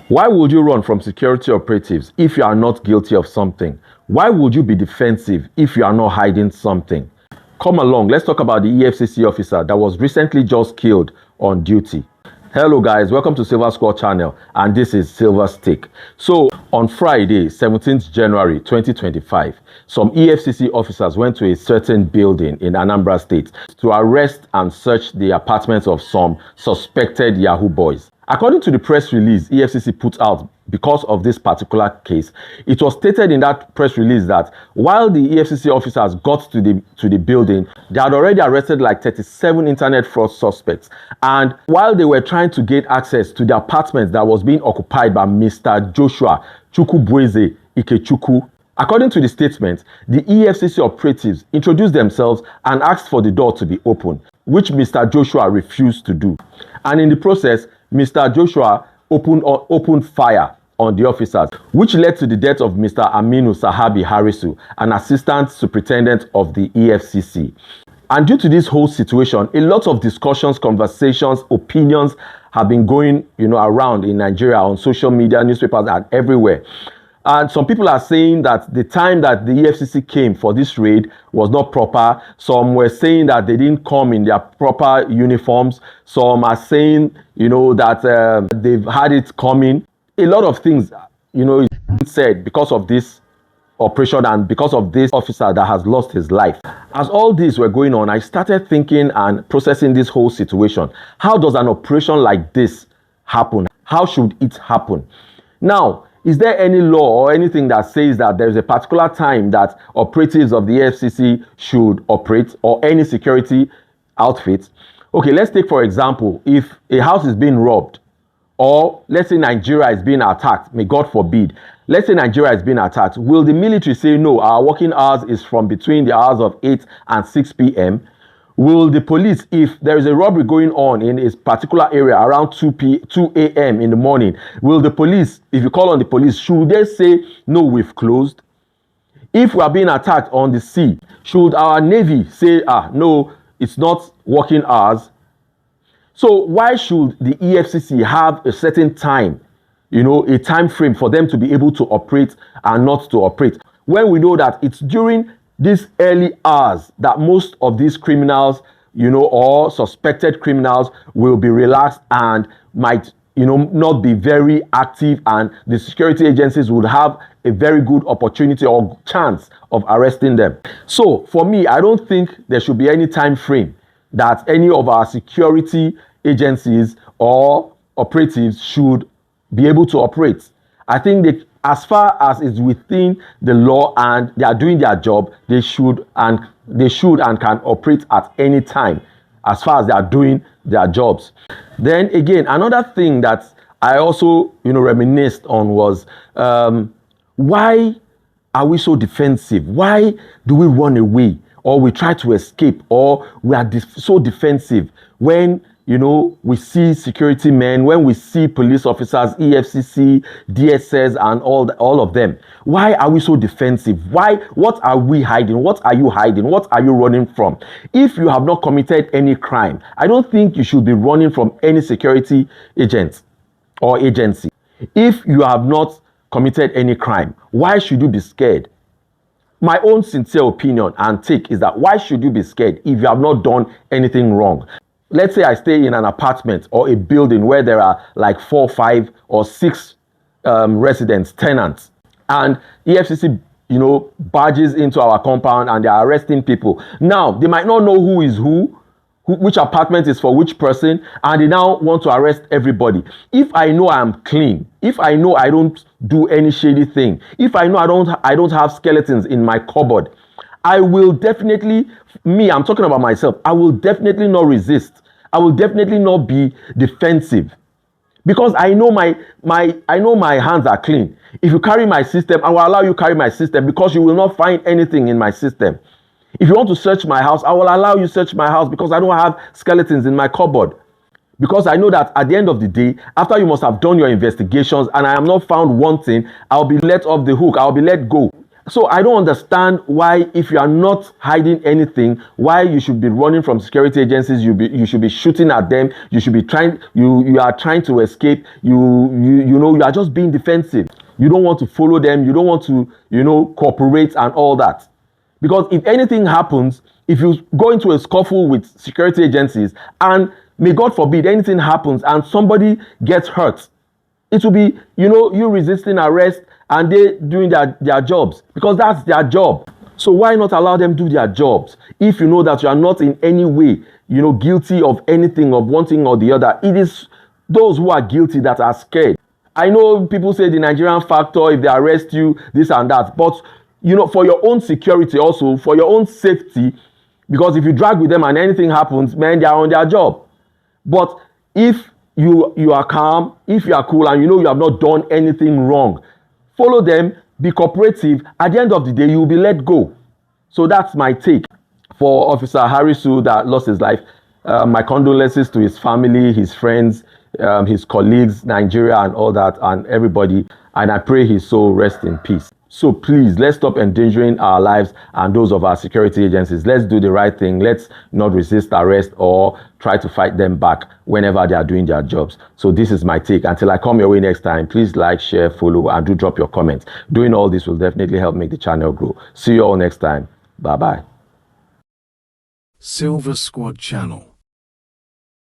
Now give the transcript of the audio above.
Why would you run from security operatives if you are not guilty of something? Why would you be defensive if you are not hiding something? Come along, let's talk about the EFCC officer that was recently just killed on duty. Hello guys, welcome to Silva Squad channel, and this is Silva's Take. So on Friday, 17th January 2025, some EFCC officers went to a certain building in Anambra State to arrest and search the apartments of some suspected Yahoo boys. According to the press release EFCC put out because of this particular case, it was stated in that press release that while the EFCC officers got to the building, they had already arrested like 37 internet fraud suspects. And while they were trying to get access to the apartment that was being occupied by Mr. Joshua Chukwubueze Ikechukwu, according to the statement, the EFCC operatives introduced themselves and asked for the door to be opened, which Mr. Joshua refused to do. And in the process, Mr. Joshua opened fire on the officers, which led to the death of Mr. Aminu Sahabi Harisu, an assistant superintendent of the EFCC. And due to this whole situation, a lot of discussions, conversations, opinions have been going, around in Nigeria on social media, newspapers, and everywhere. And some people are saying that the time that the EFCC came for this raid was not proper. Some were saying that they didn't come in their proper uniforms. Some are saying, that they've had it coming. A lot of things, is said because of this operation and because of this officer that has lost his life. As all these were going on, I started thinking and processing this whole situation. How does an operation like this happen? How should it happen? Now, is there any law or anything that says that there's a particular time that operatives of the EFCC should operate, or any security outfit? Okay, let's take for example, if a house is being robbed, or let's say Nigeria is being attacked, may God forbid, let's say Nigeria is being attacked, will the military say, no, our working hours is from between the hours of 8 and 6 p.m.? Will the police, if there is a robbery going on in a particular area around 2 a.m. in the morning, will the police, if you call on the police, should they say, no, we've closed? If we are being attacked on the sea, should our Navy say, no, it's not working hours? So why should the EFCC have a certain time, a time frame for them to be able to operate and not to operate, when we know that it's during these early hours that most of these criminals, or suspected criminals will be relaxed and might, not be very active, and the security agencies would have a very good opportunity or chance of arresting them. So for me, I don't think there should be any time frame that any of our security agencies or operatives should be able to operate. I think as far as it's within the law and they are doing their job, they should and can operate at any time as far as they are doing their jobs. Then again, another thing that I also reminisced on was why are we so defensive? Why do we run away, or we try to escape, or we are so defensive when we see security men, when we see police officers, EFCC, DSS, and all of them? Why are we so defensive? What are we hiding? What are you hiding? What are you running from? If you have not committed any crime, I don't think you should be running from any security agent or agency. If you have not committed any crime, why should you be scared? My own sincere opinion and take is that why should you be scared if you have not done anything wrong? Let's say I stay in an apartment or a building where there are like 4, 5, or 6 residents, tenants, and EFCC, barges into our compound and they are arresting people. Now, they might not know who is who, which apartment is for which person, and they now want to arrest everybody. If I know I am clean, if I know I don't do any shady thing, if I know I don't have skeletons in my cupboard, I will definitely, I'm talking about myself, I will definitely not resist. I will definitely not be defensive, because I know my hands are clean. If you carry my system, I will allow you carry my system, because you will not find anything in my system. If you want to search my house, I will allow you search my house, because I don't have skeletons in my cupboard. Because I know that at the end of the day, after you must have done your investigations and I am not found wanting, I'll be let off the hook, I'll be let go. So I don't understand why, if you are not hiding anything, why you should be running from security agencies. You should be shooting at them. You should be trying. You are trying to escape. You you are just being defensive. You don't want to follow them. You don't want to, cooperate and all that. Because if anything happens, if you go into a scuffle with security agencies and may God forbid anything happens and somebody gets hurt, it will be, you resisting arrest and they doing their jobs, because that's their job. So why not allow them do their jobs? If you know that you are not in any way, guilty of anything, of one thing or the other, it is those who are guilty that are scared. I know people say the Nigerian factor, if they arrest you, this and that. But, for your own security also, for your own safety, because if you drag with them and anything happens, man, they are on their job. But if you are calm, if you are cool and you have not done anything wrong, follow them, be cooperative. At the end of the day, you will be let go. So that's my take for Officer Harisu that lost his life. My condolences to his family, his friends, his colleagues, Nigeria and all that, and everybody. And I pray his soul rest in peace. So please, let's stop endangering our lives and those of our security agencies. Let's do the right thing. Let's not resist arrest or try to fight them back whenever they are doing their jobs. So this is my take. Until I come your way next time, please like, share, follow, and do drop your comments. Doing all this will definitely help make the channel grow. See you all next time. Bye-bye. Silva Squad Channel.